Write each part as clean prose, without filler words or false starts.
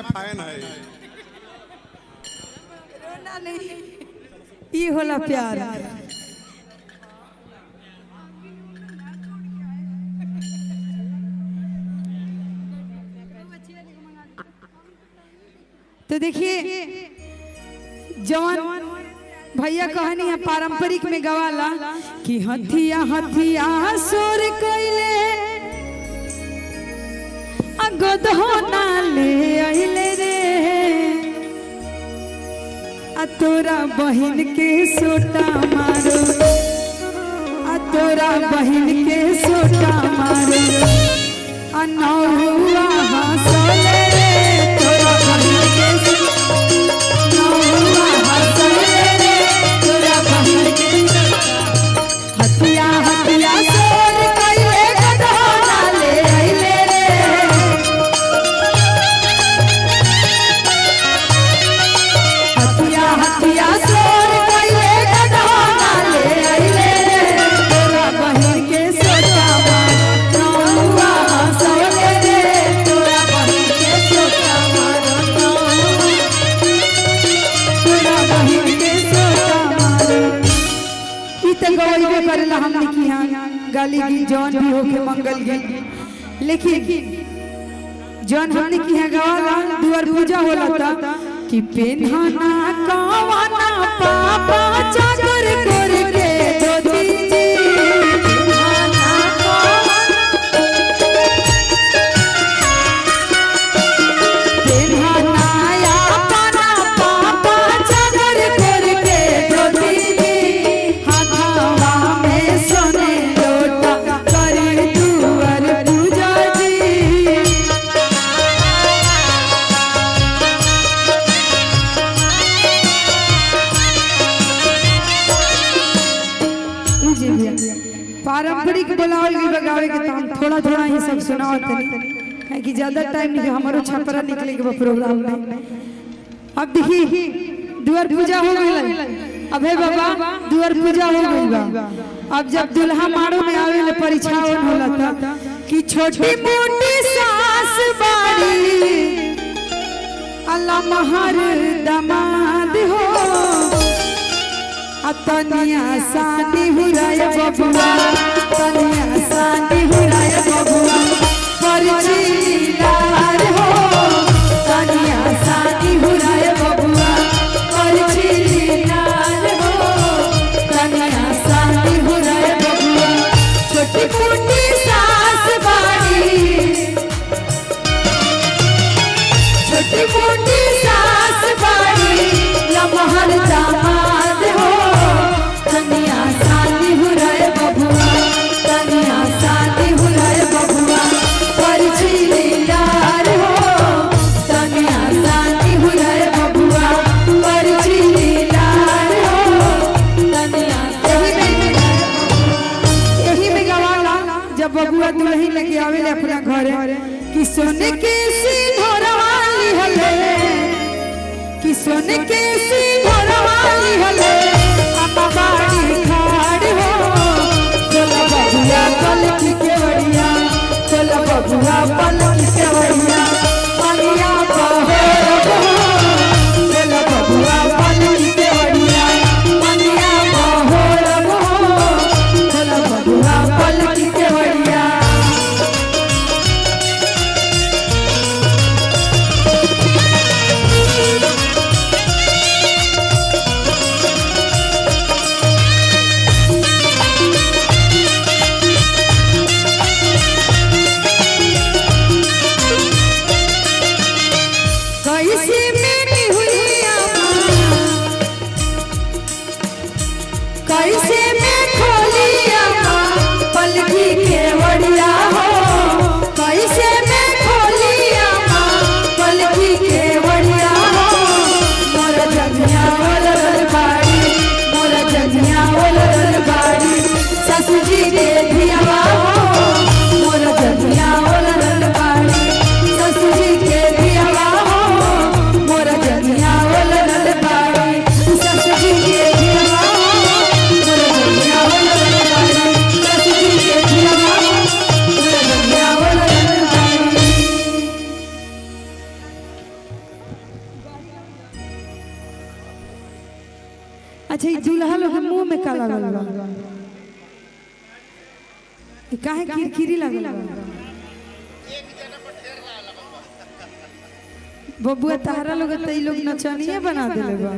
Fine है रोना नहीं, ये होला प्यार। तो देखिए जवान भैया कहानी है पारंपरिक में गवाला कि हथिया हथिया सोर कइले गदहोना ले आइले रे आ तोरा बहिन के सोटा मारो आ तोरा बहिन के सोटा मारो आ नौहुआ हंसले रे तोरा बहिन के नौहुआ हंसले रे तोरा बहिन के हथिया हथिया सोर कइले गदहोना ले आइले रे हथिया हथिया सोर कइले गदहोना ले आइले रे तोरा बहिन के सोटा मारो नौहुआ हंसले रे तोरा बहिन के सोटा मारो तोरा बहिन के सोटा मारो। ई त गवैबे करेला हमने की हां गाली की जौन भी होके मंगल गई लेकिन जौन हमने की हां गवाला दुआर पूजा होला ता कि पेन्हाना कवाना पापा चाकर करके धोती जी पेन्हाना पेन्हाना अपना पापा चाकर करके धोती जी हाथवा में सोने लोटा करे दुआर पूजा जी पारंपरिक बोलावल गई बगावे के ताम थोड़ा थोड़ा ही सब सुनाओ तनी है कि ज्यादा टाइम नहीं हमारो छपरा निकले के प्रोग्राम में। अब देखी दुआर पूजा हो गई अबे बाबा दुआर पूजा हो गई बा अब जब दुल्हा मारो में आवे ले परीक्षा होला था कि छोटी मोटी सास बाड़ी अल्लाह महर दमाद हो तनिया सानी हुराय बबुआ तनिया सानी हुराय बबुआ परछीलार हो तनिया सानी हुराय बबुआ परछीलार हो तनिया सानी हुराय बबुआ छोटी मोटी सास बाड़ी छोटी मोटी सास बाड़ी लमहर दामाद हो तनिया सानी हुराय बबुआ तनिया सानी हुराय बबुआ परछीलार हो तनिया सानी हुराय बबुआ परछीलार हो तनिया यही में गवाला जब बबुआ दुल्ही लेके आवेले अपना घरे कि सोने के सिंहरवाली हले कि सोने के सिंहरवाली हले अम्मा बाड़ी खाड़ हो चला बबुआ पलक के बढ़िया चला बबुआ पलक के बढ़िया मनिया बहोर हो चला बबुआ पलक के बढ़िया मनिया बहोर हो चला बबुआ पलक के बढ़िया। कैसे मेरी हुई अम्मा कैसे मैं खोली अम्मा पलकी के बढ़िया हो कैसे मैं खोली अम्मा पलकी के बढ़िया हो मोर जनिया ओलर बाड़ी मोर जनिया ओलर बाड़ी ससुर जी के धियावा हो मोर जनिया ओलर बाड़ी ससुर जी के धियावा हो मोर जनिया ओलर बाड़ी ससुर जी के धियावा हो मोर जनिया ओलर बाड़ी ससुर जी के धियावा हो मोर जनिया ओलर बाड़ी। अच्छा ये दूल्हा लोग के मुंह में काला लगा ये काहे किरकिरी लगल बबुआ तारा लोग त लोग नचनिया बना देले बा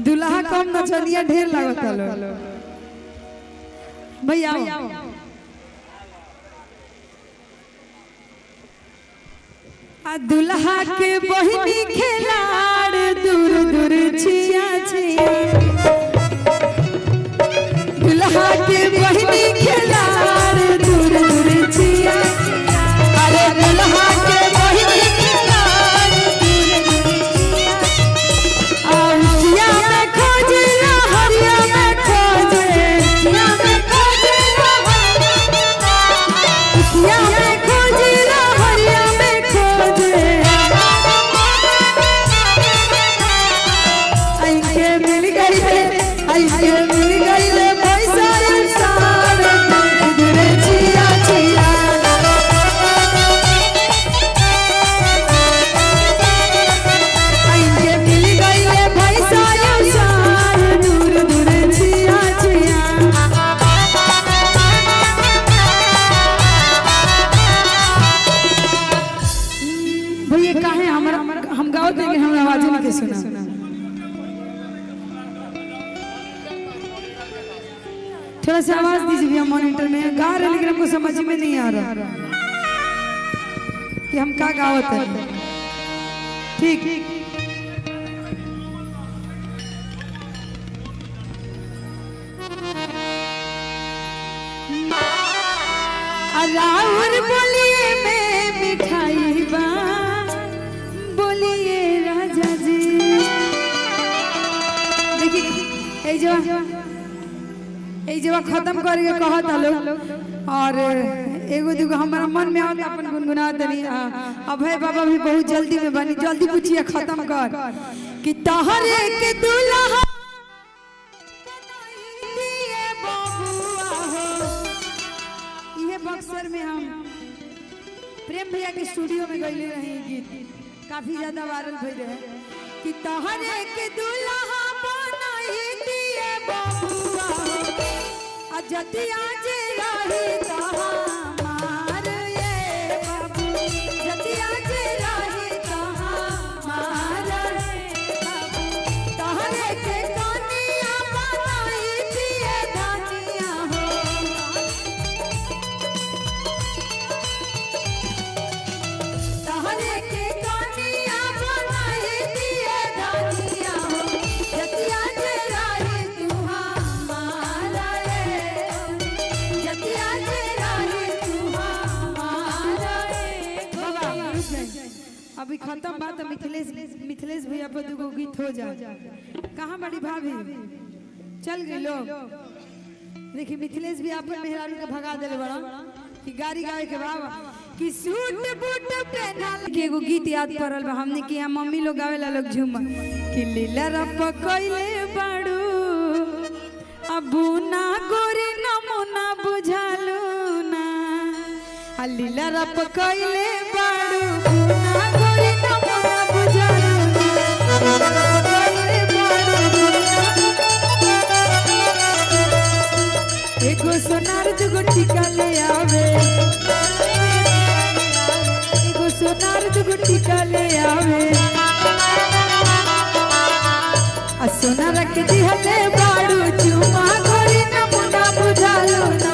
दूल्हा कम नचनिया ढेर लागत लो भैया आ दूल्हा के बहिनी खेलाड़ दूर दूर छिया छिया दूल्हा के बहिनी खेलाड़ दूर दूर छिया अरे दूल्हा के बहिनी खेलाड़ दूर दूर छिया औसिया में खोजे हरिया में खोजे औसिया में खोजे औसिया में खोजे हरिया में खोजे आइके मिल गई पैसा इंसान दूर छिया छिया आइके मिल गई पैसा इंसान दूर दूर छिया छिया भैया काहे हम गाओ देंगे हम आवाज नहीं के सुना थोड़ा सा आवाज दीजिए भैया मॉनिटर में गा रहे लेकिन हमको समझ में नहीं आ रहा कि हम क्या गावत है ठीक राहुल बोलिए में मिठाई बा बोलिए राजा जी देखिए जब खत्म करके कहत लोग और एगो दूगो हमारा मन में आवत अपन गुनगुना दनी अभय बाबा भी बहुत जल्दी में बनी जल्दी पूछिए खत्म कर कि तहरे के दूल्हा दिए बबुआ हो ये बक्सर में हम प्रेम भैया के स्टूडियो में गईले रहे गीत काफी ज्यादा वायरल भई रहे कि तहरे के दूल्हा बनाई दिए बबुआ जतिया जे रही मार ये बाबू जतिया जे रही मार बाबू तहरे के कनिया बनाई दिए धनिया हो तहरे के कनिया बनाई दिए धनिया हो जतिया जे रही अभी खत्म बात मिथिलेश भैया पर दुगो गीत हो जाए कहाँ बड़ी भाभी चल गई लोग देखिए मिथिलेश भी अपन मेहरारू के भगा देले बड़ा कि गाड़ी गावे के बाबा कि सूट बूट पहना के एगो गीत याद पड़ल बा हमने कि हम मम्मी लोग गावेला लोग झूमा कि लीला रप कइले बाड़ू अबू ना गोरी नमुना बुझालू ना लीला रप कइले बाड़ू ना गोरी नमुना बुझालू एगो सोनार दुगो टीका ले आवे एगो सोनार दुगो टीका ले आवे आ सोना रख दिहले बाड़ू चुमा गोरी नमुना बुझालू ना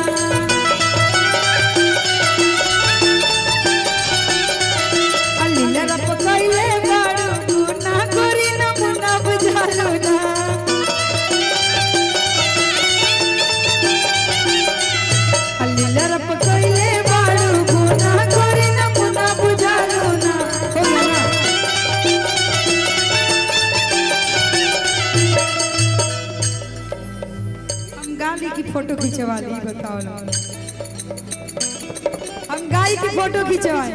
लीला रप कइले बाड़ू ना गोरी नमुना बुझालू ना लीला रप कइले बाड़ू ना गोरी नमुना बुझालू ना हो गया ना हम गाली की फोटो खिंचवा ली बताओ ना हम गाय की फोटो खिंचवाए